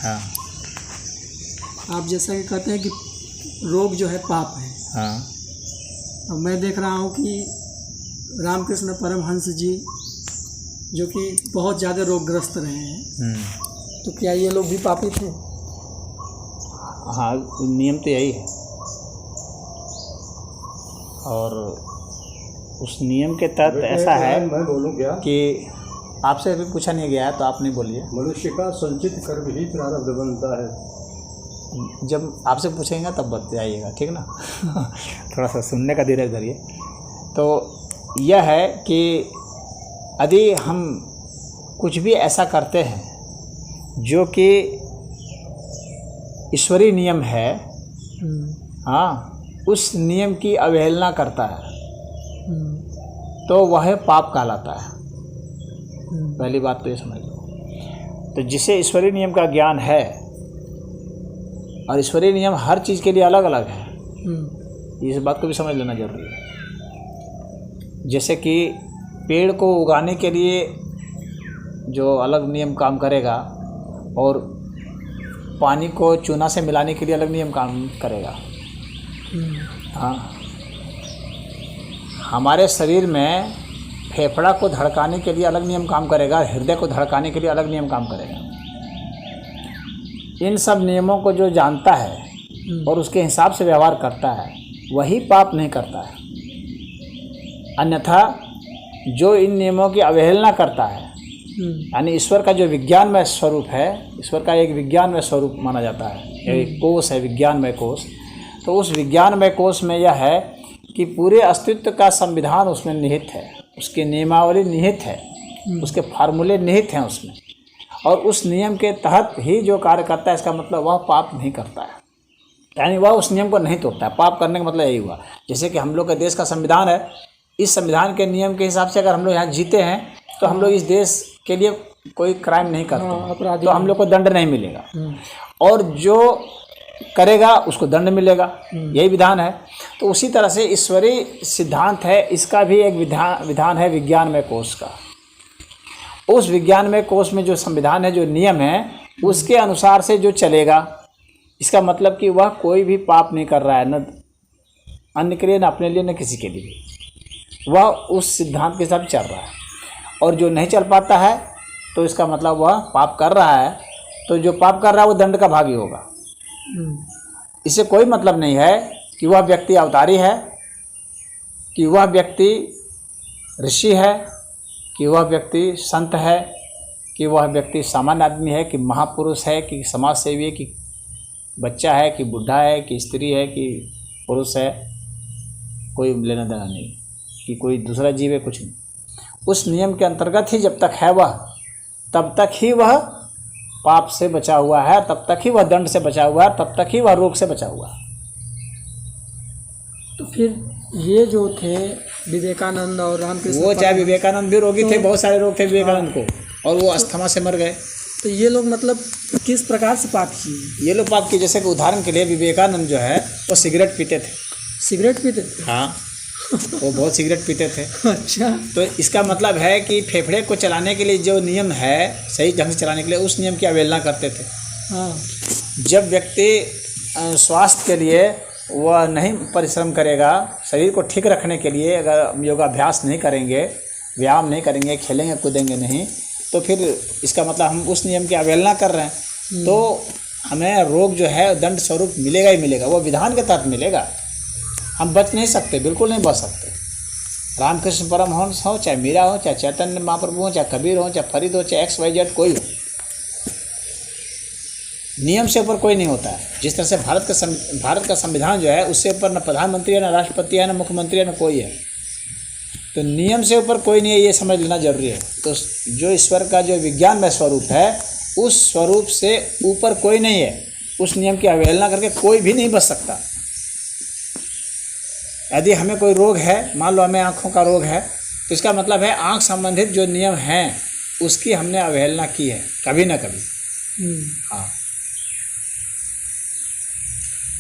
हाँ। आप जैसा कि कहते हैं कि रोग जो है पाप है। हाँ। अब मैं देख रहा हूँ कि रामकृष्ण परमहंस जी जो कि बहुत ज़्यादा रोगग्रस्त रहे हैं, तो क्या ये लोग भी पापी थे? हाँ, नियम तो यही है। और उस नियम के तहत ऐसा है, मैं बोलूं क्या कि आपसे अभी पूछा नहीं गया है तो आप नहीं बोलिए। मनुष्य का संचित कर्म ही प्रारब्ध बनता है। जब आपसे पूछेंगे तब बताइएगा, ठीक ना। थोड़ा सा सुनने का धीरज धरिए। तो यह है कि यदि हम कुछ भी ऐसा करते हैं जो कि ईश्वरीय नियम है, हाँ, उस नियम की अवहेलना करता है तो वह पाप कहलाता है। पहली बात तो ये समझ लो। तो जिसे ईश्वरीय नियम का ज्ञान है, और ईश्वरीय नियम हर चीज़ के लिए अलग अलग है, इस बात को भी समझ लेना जरूरी है। जैसे कि पेड़ को उगाने के लिए जो अलग नियम काम करेगा, और पानी को चूना से मिलाने के लिए अलग नियम काम करेगा। हाँ, हमारे शरीर में फेफड़ा को धड़काने के लिए अलग नियम काम करेगा, हृदय को धड़काने के लिए अलग नियम काम करेगा। इन सब नियमों को जो जानता है और उसके हिसाब से व्यवहार करता है, वही पाप नहीं करता है। अन्यथा जो इन नियमों की अवहेलना करता है, यानी ईश्वर का जो विज्ञानमय स्वरूप है, ईश्वर का एक विज्ञानमय स्वरूप माना जाता है, एक कोश है, विज्ञानमय कोश। तो उस विज्ञानमय कोश में यह है कि पूरे अस्तित्व का संविधान उसमें निहित है, उसकी नियमावली निहित है, उसके फार्मूले निहित हैं उसमें, और उस नियम के तहत ही जो कार्य करता है, इसका मतलब वह पाप नहीं करता है, यानी वह उस नियम को नहीं तोड़ता है। पाप करने का मतलब यही हुआ। जैसे कि हम लोग का देश का संविधान है, इस संविधान के नियम के हिसाब से अगर हम लोग यहाँ जीते हैं तो हम लोग इस देश के लिए कोई क्राइम नहीं करते हैं, तो हम लोग को दंड नहीं मिलेगा, और जो करेगा उसको दंड मिलेगा, यही विधान है। तो उसी तरह से ईश्वरीय सिद्धांत है, इसका भी एक विधान है विज्ञानमय कोश का। उस विज्ञानमय कोश में जो संविधान है, जो नियम है, उसके अनुसार से जो चलेगा, इसका मतलब कि वह कोई भी पाप नहीं कर रहा है, न अन्य के लिए, न अपने लिए, न किसी के लिए। वह उस सिद्धांत के साथ चल रहा है। और जो नहीं चल पाता है तो इसका मतलब वह पाप कर रहा है। तो जो पाप कर रहा है वो दंड का भागी होगा। इससे कोई मतलब नहीं है कि वह व्यक्ति अवतारी है, कि वह व्यक्ति ऋषि है, कि वह व्यक्ति संत है, कि वह व्यक्ति सामान्य आदमी है, कि महापुरुष है, कि समाज सेवी है, कि बच्चा है, कि बुढ़ा है, कि स्त्री है, कि पुरुष है। कोई लेना देना नहीं कि कोई दूसरा जीव है, कुछ नहीं। उस नियम के अंतर्गत ही जब तक है वह, तब तक ही वह पाप से बचा हुआ है, तब तक ही वह दंड से बचा हुआ है, तब तक ही वह रोग से बचा हुआ है। तो फिर ये जो थे विवेकानंद और रामकृष्ण, वो चाहे विवेकानंद भी रोगी थे, बहुत सारे रोग थे विवेकानंद को, और वो अस्थमा से मर गए। तो ये लोग मतलब किस प्रकार से पाप किए? ये लोग पाप किए, जैसे कि उदाहरण के लिए विवेकानंद जो है वो सिगरेट पीते थे। सिगरेट पीते थे? हाँ, वो बहुत सिगरेट पीते थे। अच्छा। तो इसका मतलब है कि फेफड़े को चलाने के लिए जो नियम है, सही ढंग से चलाने के लिए, उस नियम की अवहेलना करते थे। हाँ। जब व्यक्ति स्वास्थ्य के लिए वह नहीं परिश्रम करेगा, शरीर को ठीक रखने के लिए अगर योगाभ्यास नहीं करेंगे, व्यायाम नहीं करेंगे, खेलेंगे कूदेंगे नहीं, तो फिर इसका मतलब हम उस नियम की अवहेलना कर रहे हैं। तो हमें रोग जो है दंड स्वरूप मिलेगा ही मिलेगा, वो विधान के तहत मिलेगा। हम बच नहीं सकते, बिल्कुल नहीं बच सकते। रामकृष्ण परमहंस हो, चाहे मीरा हो, चाहे चैतन्य महाप्रभु हो, चाहे कबीर हो, चाहे फरीद हो, चाहे XYZ कोई हो, नियम से ऊपर कोई नहीं होता है। जिस तरह से भारत का संविधान जो है, उससे ऊपर न प्रधानमंत्री है, न राष्ट्रपति है, न मुख्यमंत्री है, न कोई है। तो नियम से ऊपर कोई नहीं है, ये समझ लेना जरूरी है। तो जो ईश्वर का जो विज्ञान में स्वरूप है, उस स्वरूप से ऊपर कोई नहीं है। उस नियम की अवहेलना करके कोई भी नहीं बच सकता। यदि हमें कोई रोग है, मान लो हमें आँखों का रोग है, तो इसका मतलब है आँख संबंधित जो नियम हैं उसकी हमने अवहेलना की है कभी ना कभी। हाँ,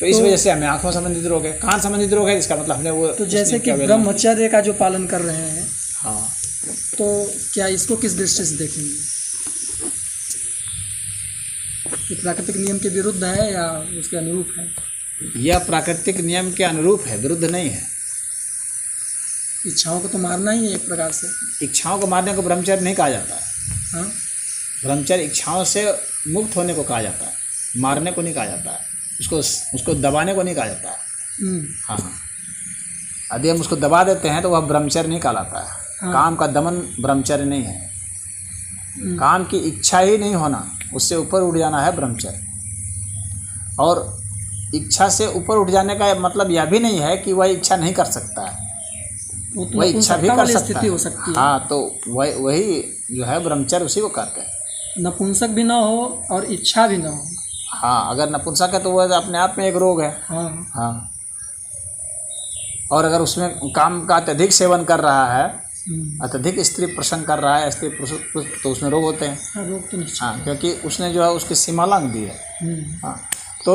तो इस वजह से हमें आँखों संबंधित रोग है, कान संबंधित रोग है, इसका मतलब हमने वो। तो जैसे कि ब्रह्मचर्य का जो पालन कर रहे हैं, हाँ, तो क्या इसको किस दृष्टि से देखेंगे? ये प्राकृतिक नियम के विरुद्ध है या उसके अनुरूप है? यह प्राकृतिक नियम के अनुरूप है, विरुद्ध नहीं है। इच्छाओं को तो मारना ही है एक प्रकार से। इच्छाओं को मारने को ब्रह्मचर्य नहीं कहा जाता है। हाँ, ब्रह्मचर्य इच्छाओं से मुक्त होने को कहा जाता है, मारने को नहीं कहा जाता है, उसको दबाने को नहीं कहा जाता है। हाँ हाँ, यदि हम उसको दबा देते हैं तो वह ब्रह्मचर्य नहीं कहलाता है। हाँ। काम का दमन ब्रह्मचर्य नहीं है। काम की इच्छा ही नहीं होना, उससे ऊपर उठ जाना है ब्रह्मचर्य। और इच्छा से ऊपर उठ जाने का मतलब यह भी नहीं है कि वह इच्छा नहीं कर सकता है, तो वह इच्छा भी कर सकता स्थिति है। हो सकती है। हाँ, तो वही जो है ब्रह्मचर्य, उसी को कहते हैं। नपुंसक भी ना हो और इच्छा भी ना हो। हाँ, अगर नपुंसक है तो वह अपने आप में एक रोग है। हाँ हाँ, और अगर उसमें काम का अत्यधिक सेवन कर रहा है, अत्यधिक स्त्री प्रसंग कर रहा है, स्त्री पुरुष, तो उसमें रोग होते हैं। हाँ, रोग तो निश्चित। हाँ, क्योंकि उसने जो है उसकी सीमा लांघ दी है। हाँ, तो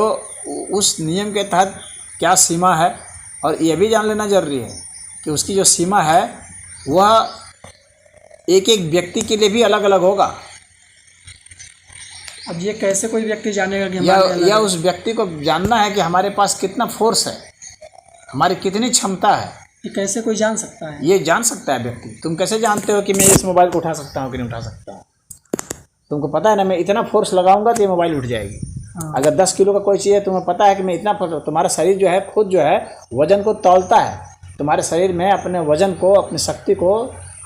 उस नियम के तहत क्या सीमा है, और यह भी जान लेना जरूरी है कि उसकी जो सीमा है वह एक एक व्यक्ति के लिए भी अलग अलग होगा। अब ये कैसे कोई व्यक्ति जानेगा कि हमारे अलग या है? उस व्यक्ति को जानना है कि हमारे पास कितना फोर्स है, हमारी कितनी क्षमता है। ये कैसे कोई जान सकता है? ये जान सकता है व्यक्ति। तुम कैसे जानते हो कि मैं इस मोबाइल को उठा सकता हूँ कि नहीं उठा सकता? तुमको पता है ना, मैं इतना फोर्स लगाऊंगा तो ये मोबाइल उठ जाएगी। हाँ। अगर 10 किलो का कोई चीज़ है, तुम्हें पता है कि मैं इतना, तुम्हारा शरीर जो है खुद जो है वजन को तौलता है। तुम्हारे शरीर में अपने वजन को, अपनी शक्ति को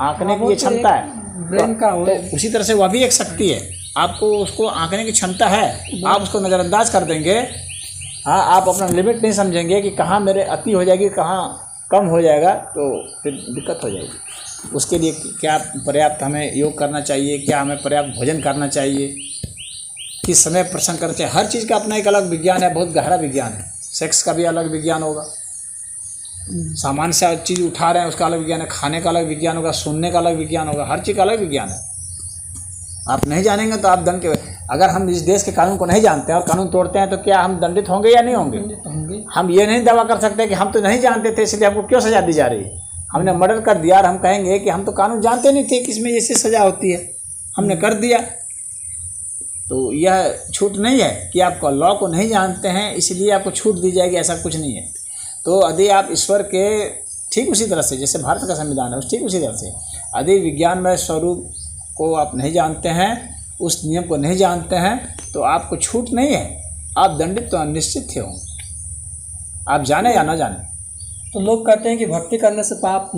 आंकने की ये क्षमता है। ब्रेन का हो। तो उसी तरह से वह भी एक शक्ति है, आपको उसको आंकने की क्षमता है। आप उसको नज़रअंदाज कर देंगे। हाँ, आप अपना लिमिट नहीं समझेंगे कि कहाँ मेरे अति हो जाएगी, कहाँ कम हो जाएगा, तो फिर दिक्कत हो जाएगी। उसके लिए क्या पर्याप्त हमें योग करना चाहिए, क्या हमें पर्याप्त भोजन करना चाहिए, किस समय प्रसंग करना चाहिए, हर चीज़ का अपना एक अलग विज्ञान है, बहुत गहरा विज्ञान है। सेक्स का भी अलग विज्ञान होगा, सामान्य से चीज़ उठा रहे हैं उसका अलग विज्ञान है, खाने का अलग विज्ञान होगा, सुनने का अलग विज्ञान होगा, हर चीज़ का अलग विज्ञान है। आप नहीं जानेंगे तो आप दंड के, अगर हम इस देश के कानून को नहीं जानते हैं और कानून तोड़ते हैं तो क्या हम दंडित होंगे या नहीं होंगे? हम ये नहीं दावा कर सकते कि हम तो नहीं जानते थे इसलिए हमको क्यों सज़ा दी जा रही है। हमने मर्डर कर दिया और हम कहेंगे कि हम तो कानून जानते नहीं थे कि इसमें ऐसी सज़ा होती है, हमने कर दिया। तो यह छूट नहीं है कि आप लॉ को नहीं जानते हैं इसलिए आपको छूट दी जाएगी, ऐसा कुछ नहीं है। तो यदि आप ईश्वर के ठीक उसी तरह से, जैसे भारत का संविधान है ठीक उसी तरह से, यदि विज्ञानमय स्वरूप को आप नहीं जानते हैं, उस नियम को नहीं जानते हैं, तो आपको छूट नहीं है, आप दंडित तो निश्चित थे होंगे, आप जाने या ना जाने। तो लोग कहते हैं कि भक्ति करने से पाप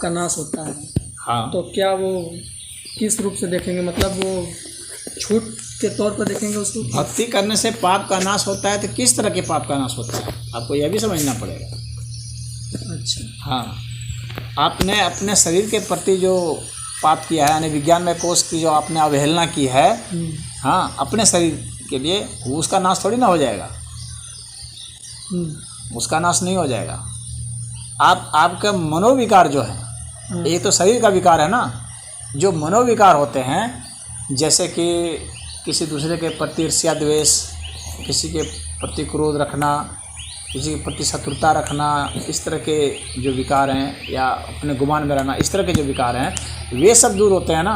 का नाश होता है। हाँ, तो क्या वो किस रूप से देखेंगे, मतलब वो छूट के तौर पर देखेंगे उसको? भक्ति करने से पाप का नाश होता है तो किस तरह के पाप का नाश होता है आपको यह भी समझना पड़ेगा। अच्छा। हाँ, आपने अपने शरीर के प्रति जो पाप किया है, यानी विज्ञान में कोष की जो आपने अवहेलना की है, हाँ, अपने शरीर के लिए, उसका नाश थोड़ी ना हो जाएगा, उसका नाश नहीं हो जाएगा। आपका मनोविकार जो है, ये तो शरीर का विकार है ना, जो मनोविकार होते हैं, जैसे कि किसी दूसरे के प्रति ईर्ष्या द्वेष, किसी के प्रति क्रोध रखना, किसी के प्रति शत्रुता रखना, इस तरह के जो विकार हैं, या अपने गुमान में रहना, इस तरह के जो विकार हैं, वे सब दूर होते हैं ना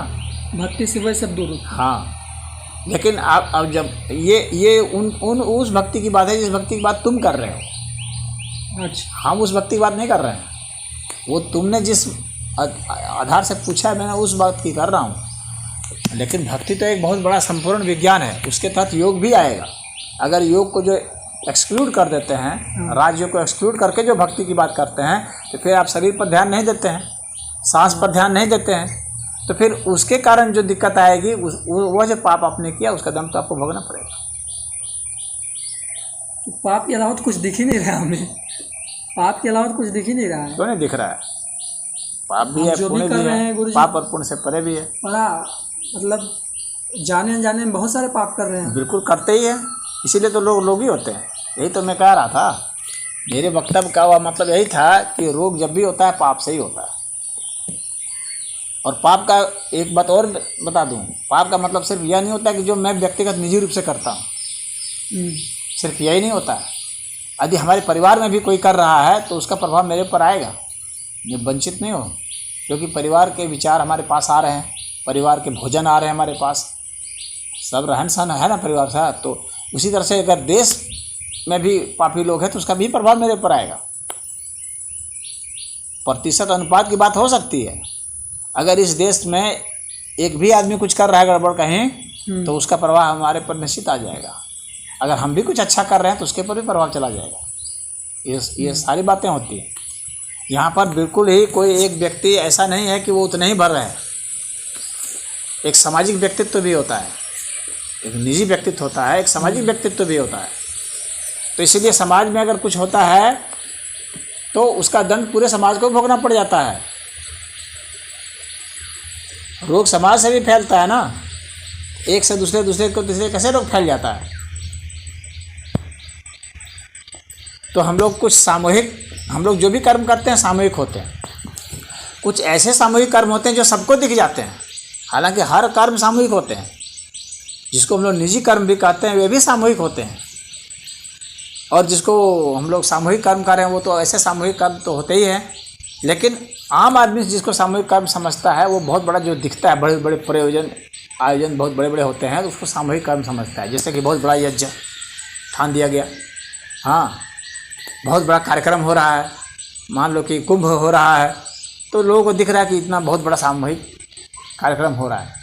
भक्ति से, वह सब दूर होते हैं। हाँ, लेकिन आप अब जब ये उस भक्ति की बात है जिस भक्ति की बात तुम कर रहे हो। अच्छा। हम उस भक्ति की बात नहीं कर रहे हैं, वो तुमने जिस आधार से पूछा है, मैंने उस बात की कर रहा हूँ। लेकिन भक्ति तो एक बहुत बड़ा संपूर्ण विज्ञान है, उसके तहत योग भी आएगा। अगर योग को जो एक्सक्लूड कर देते हैं, राजयोग को एक्सक्लूड करके जो भक्ति की बात करते हैं, तो फिर आप शरीर पर ध्यान नहीं देते हैं, सांस पर ध्यान नहीं देते हैं, तो फिर उसके कारण जो दिक्कत आएगी, वो जो पाप आपने किया उसका दम तो आपको भोगना पड़ेगा। तो पाप के अलावा तो कुछ दिख ही नहीं रहा हमें, पाप के अलावा तो कुछ दिख ही नहीं रहा है। क्यों नहीं दिख रहा है? पाप भी है, जो भी पुण्य कर भी रहे हैं है, गुरुजी, पाप और पुण्य से परे भी है। बड़ा मतलब जाने अनजाने में बहुत सारे पाप कर रहे हैं। बिल्कुल करते ही हैं, इसीलिए तो लोग ही होते हैं। यही तो मैं कह रहा था, मेरे वक्तव्य का हुआ मतलब यही था कि रोग जब भी होता है पाप से ही होता है। और पाप का एक बात और बता दूं, पाप का मतलब सिर्फ यह नहीं होता कि जो मैं व्यक्तिगत निजी रूप से करता हूँ, सिर्फ यही नहीं होता है। यदि हमारे परिवार में भी कोई कर रहा है तो उसका प्रभाव मेरे ऊपर आएगा, मैं वंचित नहीं हो, क्योंकि परिवार के विचार हमारे पास आ रहे हैं, परिवार के भोजन आ रहे हैं हमारे पास, सब रहन सहन है ना परिवार से, तो उसी तरह से अगर देश में भी पापी लोग हैं तो उसका भी प्रभाव मेरे ऊपर आएगा। प्रतिशत अनुपात की बात हो सकती है। अगर इस देश में एक भी आदमी कुछ कर रहा है गड़बड़ कहीं तो उसका प्रभाव हमारे पर निश्चित आ जाएगा। अगर हम भी कुछ अच्छा कर रहे हैं तो उसके पर भी प्रभाव चला जाएगा। ये सारी बातें होती हैं। यहाँ पर बिल्कुल ही कोई एक व्यक्ति ऐसा नहीं है कि वो उतना ही भर रहा है। एक सामाजिक व्यक्तित्व भी होता है, एक निजी व्यक्तित्व होता है, एक सामाजिक व्यक्तित्व भी होता है। तो इसीलिए समाज में अगर कुछ होता है तो उसका दंड पूरे समाज को भोगना पड़ जाता है। रोग समाज से भी फैलता है ना, एक से दूसरे, दूसरे को तीसरे कैसे रोग फैल जाता है। तो हम लोग कुछ सामूहिक, हम लोग जो भी कर्म करते हैं सामूहिक होते हैं। कुछ ऐसे सामूहिक कर्म होते हैं जो सबको दिख जाते हैं, हालांकि हर कर्म सामूहिक होते हैं। जिसको हम लोग निजी कर्म भी कहते हैं वे भी सामूहिक होते हैं, और जिसको हम लोग सामूहिक कर्म कर रहे हैं वो तो ऐसे सामूहिक कर्म तो होते ही हैं। लेकिन आम आदमी जिसको सामूहिक कर्म समझता है वो बहुत बड़ा जो दिखता है, बड़े बड़े आयोजन बहुत बड़े बड़े होते हैं तो उसको सामूहिक कर्म समझता है। जैसे कि बहुत बड़ा यज्ञ ठान दिया गया, हाँ बहुत बड़ा कार्यक्रम हो रहा है, मान लो कि कुंभ हो रहा है, तो लोगों को दिख रहा है कि इतना बहुत बड़ा सामूहिक कार्यक्रम हो रहा है।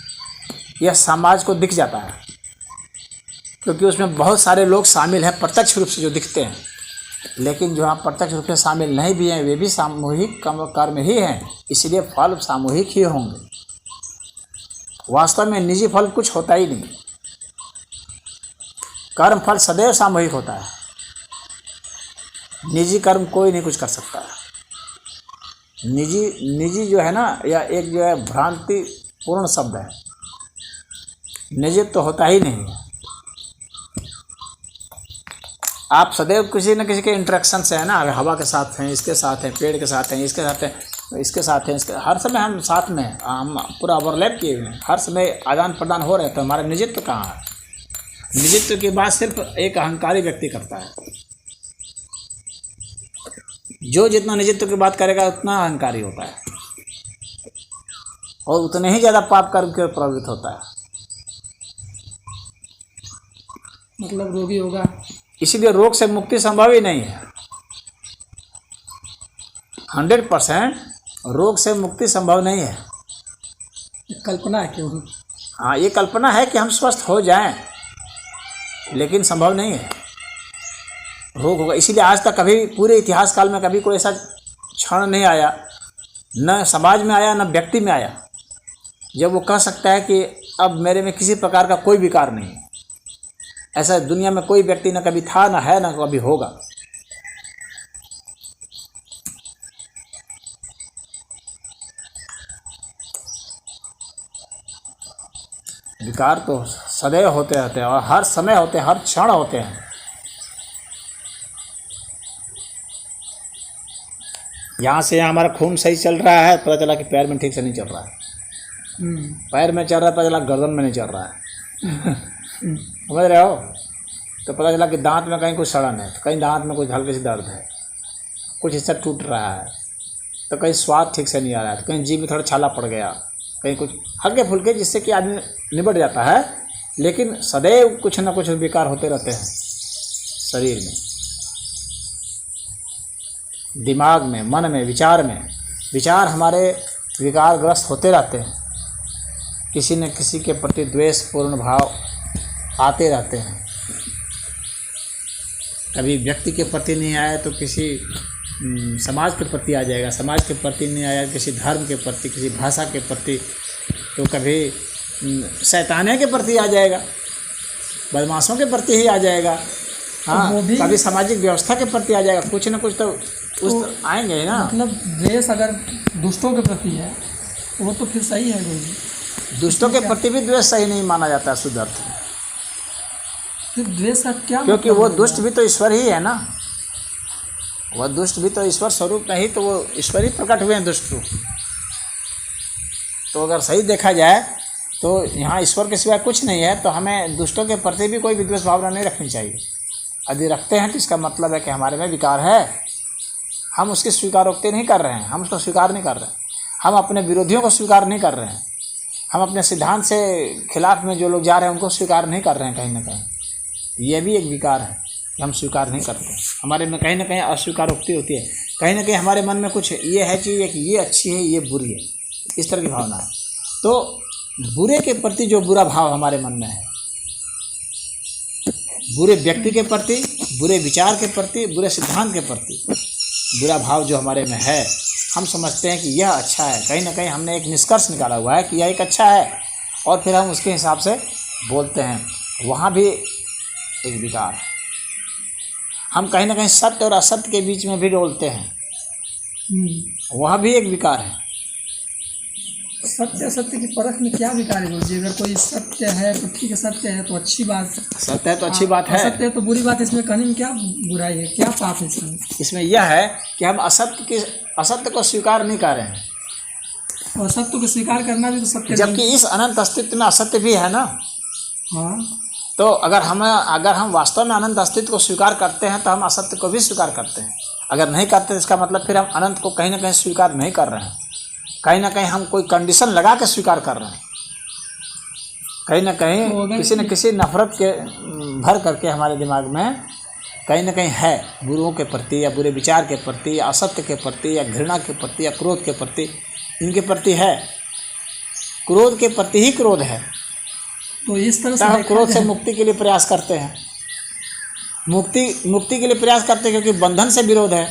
यह समाज को दिख जाता है क्योंकि उसमें बहुत सारे लोग शामिल हैं प्रत्यक्ष रूप से जो दिखते हैं। लेकिन जो आप प्रत्यक्ष रूप से शामिल नहीं भी हैं वे भी सामूहिक कर्म ही हैं, इसलिए फल सामूहिक ही होंगे। वास्तव में निजी फल कुछ होता ही नहीं, कर्म फल सदैव सामूहिक होता है। निजी कर्म कोई नहीं कुछ कर सकता है। निजी जो है ना, या एक जो है भ्रांति पूर्ण शब्द है। निजी तो होता ही नहीं है। आप सदैव किसी न किसी के इंटरेक्शन से है ना, हवा के साथ हैं, इसके साथ हैं, पेड़ के साथ हैं, इसके साथ हैं, इसके साथ हैं, इसके हर समय हम साथ में हैं, हम पूरा ओवरलैप किए हुए हैं, हर समय आदान प्रदान हो रहे हैं। तो हमारा निजित्व कहाँ है? निजित्व की बात सिर्फ एक अहंकारी व्यक्ति करता है। जो जितना निजित्व की बात करेगा उतना अहंकारी होता है और उतने ही ज़्यादा पाप कर्म के प्रभावित होता है। मतलब रोगी होगा। इसीलिए रोग से मुक्ति संभव ही नहीं है। 100% रोग से मुक्ति संभव नहीं है। कल्पना है क्यों? हाँ, ये कल्पना है कि हम स्वस्थ हो जाएं, लेकिन संभव नहीं है। रोग होगा। इसीलिए आज तक कभी पूरे इतिहास काल में कभी कोई ऐसा क्षण नहीं आया, न समाज में आया न व्यक्ति में आया, जब वो कह सकता है कि अब मेरे में किसी प्रकार का कोई विकार नहीं है। ऐसा दुनिया में कोई व्यक्ति न कभी था, न है, न कभी होगा। विकार तो सदैव होते रहते हैं और हर समय होते हैं, हर क्षण होते हैं। यहाँ से यहाँ हमारा खून सही चल रहा है, पता चला कि पैर में ठीक से नहीं चल रहा है। पैर में चल रहा है, पता चला गर्दन में नहीं चल रहा है। समझ रहे हो? तो पता चला कि दांत में कहीं कुछ सड़न है, तो कहीं दांत में कुछ हल्की सी दर्द है, कुछ हिस्सा टूट रहा है, तो कहीं स्वाद ठीक से नहीं आ रहा है, तो कहीं जीभ में थोड़ा छाला पड़ गया, कहीं कुछ हल्के फुल्के, जिससे कि आदमी निबट जाता है। लेकिन सदैव कुछ ना कुछ विकार होते रहते हैं शरीर में, दिमाग में, मन में, विचार में। विचार हमारे विकारग्रस्त होते रहते हैं। किसी न किसी के प्रति द्वेषपूर्ण भाव आते रहते हैं। कभी व्यक्ति के प्रति नहीं आया तो किसी समाज के प्रति आ जाएगा, समाज के प्रति नहीं आया किसी धर्म के प्रति, किसी भाषा के प्रति, तो कभी शैताने के प्रति आ जाएगा, बदमाशों के प्रति ही आ जाएगा। हाँ, तो कभी सामाजिक व्यवस्था के प्रति आ जाएगा। कुछ ना कुछ तो उस आएंगे ही ना। मतलब द्वेष अगर दुष्टों के प्रति है वो तो फिर सही है गुरु जी। दुष्टों के प्रति भी द्वेष सही नहीं माना जाता शुद्ध अर्थ में। फिर द्वेष का क्या? क्योंकि वो दुष्ट भी तो ईश्वर ही है ना, वह दुष्ट भी तो ईश्वर स्वरूप नहीं, तो वो ईश्वर ही प्रकट हुए हैं दुष्ट रूप। तो अगर सही देखा जाए तो यहाँ ईश्वर के सिवाय कुछ नहीं है, तो हमें दुष्टों के प्रति भी कोई विद्वेष भावना नहीं रखनी चाहिए। यदि रखते हैं तो इसका मतलब है कि हमारे में विकार है, हम उसकी स्वीकारोक्ति नहीं कर रहे हैं, हम उसको स्वीकार नहीं कर रहे हैं, हम अपने विरोधियों को स्वीकार नहीं कर रहे हैं, हम अपने सिद्धांत से खिलाफ में जो लोग जा रहे हैं उनको स्वीकार नहीं कर रहे हैं कहीं ना कहीं। ये भी एक विकार है कि हम स्वीकार नहीं करते। हमारे में कहीं ना कहीं अस्वीकारोक्ति होती है, कहीं ना कहीं हमारे मन में कुछ ये है चीज़ कि ये अच्छी है ये बुरी है, इस तरह की भावना है। तो बुरे के प्रति जो बुरा भाव हमारे मन में है, बुरे व्यक्ति के प्रति, बुरे विचार के प्रति, बुरे सिद्धांत के प्रति बुरा भाव जो हमारे में है, हम समझते हैं कि यह अच्छा है। कहीं ना कहीं हमने एक निष्कर्ष निकाला हुआ है कि यह एक अच्छा है और फिर हम उसके हिसाब से बोलते हैं। वहाँ भी एक विकार है। हम कहीं ना कहीं सत्य और असत्य के बीच में भी डोलते हैं, वहाँ भी एक विकार है। सत्य असत्य की परख में क्या विकार है गुरुजी? अगर कोई सत्य है तो ठीक है, सत्य है तो अच्छी बात, सत्य है तो अच्छी बात है, असत्य है तो बुरी बात। इसमें कहने में क्या बुराई है, क्या पाप है इसमें? इसमें यह है कि हम असत्य को स्वीकार नहीं कर रहे हैं, और सत्य को स्वीकार करना भी तो सत्य, जबकि इस अनंत अस्तित्व में असत्य भी है ना। हाँ, तो अगर हम वास्तव में अनंत अस्तित्व को स्वीकार करते हैं तो हम असत्य को भी स्वीकार करते हैं। अगर नहीं करते तो इसका मतलब फिर हम अनंत को कहीं ना कहीं स्वीकार नहीं कर रहे हैं, कहीं ना कहीं हम कोई कंडीशन लगा के स्वीकार कर रहे हैं, कहीं ना कहीं किसी न किसी नफरत के भर करके हमारे दिमाग में कहीं ना कहीं है, गुरुओं के प्रति या बुरे विचार के प्रति या असत्य के प्रति या घृणा के प्रति या क्रोध के प्रति, इनके प्रति है। क्रोध के प्रति ही क्रोध है, तो इस तरह से हम क्रोध से मुक्ति के लिए प्रयास करते हैं, मुक्ति के लिए प्रयास करते हैं क्योंकि बंधन से विरोध है।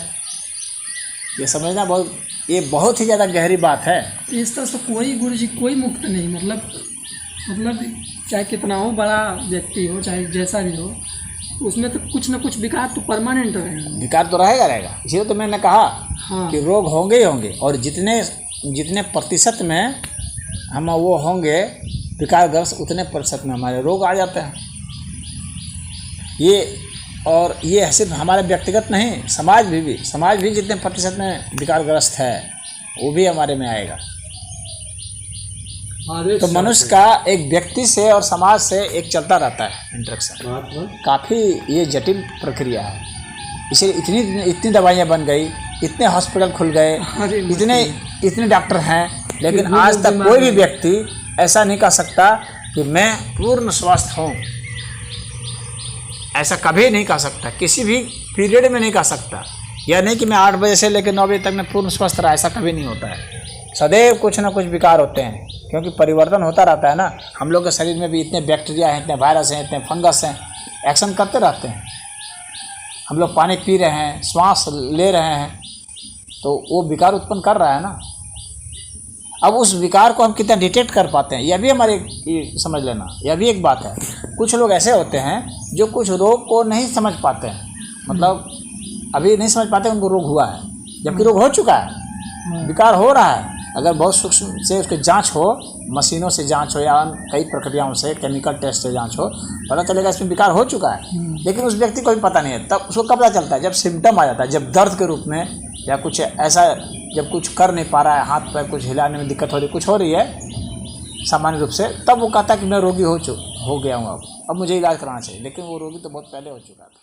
ये समझना बहुत ही ज़्यादा गहरी बात है। इस तरह से कोई गुरुजी कोई मुक्त नहीं, मतलब चाहे कितना हो बड़ा व्यक्ति हो, चाहे जैसा भी हो, उसमें तो कुछ ना कुछ विकार तो परमानेंट रहेगा। विकार तो रहेगा। इसलिए तो मैंने कहा हाँ, कि रोग होंगे ही होंगे, और जितने प्रतिशत में हम वो होंगे विकारग्रस्त, उतने प्रतिशत में हमारे रोग आ जाते हैं। ये सिर्फ हमारे व्यक्तिगत नहीं, समाज भी जितने प्रतिशत में विकारग्रस्त है वो भी हमारे में आएगा। तो मनुष्य का एक व्यक्ति से और समाज से एक चलता रहता है इंटरेक्शन। काफ़ी ये जटिल प्रक्रिया है, इसलिए इतनी दवाइयाँ बन गई, इतने हॉस्पिटल खुल गए, इतने डॉक्टर हैं, लेकिन आज तक कोई भी व्यक्ति ऐसा नहीं कह सकता कि मैं पूर्ण स्वस्थ हूँ। ऐसा कभी नहीं कह सकता, किसी भी पीरियड में नहीं कह सकता। यह नहीं कि मैं 8 बजे से लेकर 9 बजे तक मैं पूर्ण स्वस्थ रहा, ऐसा कभी नहीं होता है। सदैव कुछ ना कुछ विकार होते हैं, क्योंकि परिवर्तन होता रहता है ना। हम लोग के शरीर में भी इतने बैक्टीरिया हैं, इतने वायरस हैं, इतने फंगस हैं, एक्शन करते रहते हैं। हम लोग पानी पी रहे हैं, श्वास ले रहे हैं, तो वो विकार उत्पन्न कर रहा है ना। अब उस विकार को हम कितना डिटेक्ट कर पाते हैं, यह भी हमारे समझ लेना, यह भी एक बात है। कुछ लोग ऐसे होते हैं जो कुछ रोग को नहीं समझ पाते हैं, मतलब अभी नहीं समझ पाते उनको रोग हुआ है, जबकि रोग हो चुका है, विकार हो रहा है। अगर बहुत सूक्ष्म से उसकी जांच हो, मशीनों से जांच हो या कई प्रक्रियाओं से, केमिकल टेस्ट से जांच हो, पता चलेगा इसमें विकार हो चुका है। लेकिन उस व्यक्ति को भी पता नहीं है। तब उसको कब पता चलता है? जब सिम्टम आ जाता है, जब दर्द के रूप में या कुछ ऐसा, जब कुछ कर नहीं पा रहा है, हाथ पैर कुछ हिलाने में दिक्कत हो रही, कुछ हो रही है सामान्य रूप से, तब वो कहता है कि मैं रोगी हो गया हूँ, अब मुझे इलाज कराना चाहिए। लेकिन वो रोगी तो बहुत पहले हो चुका था।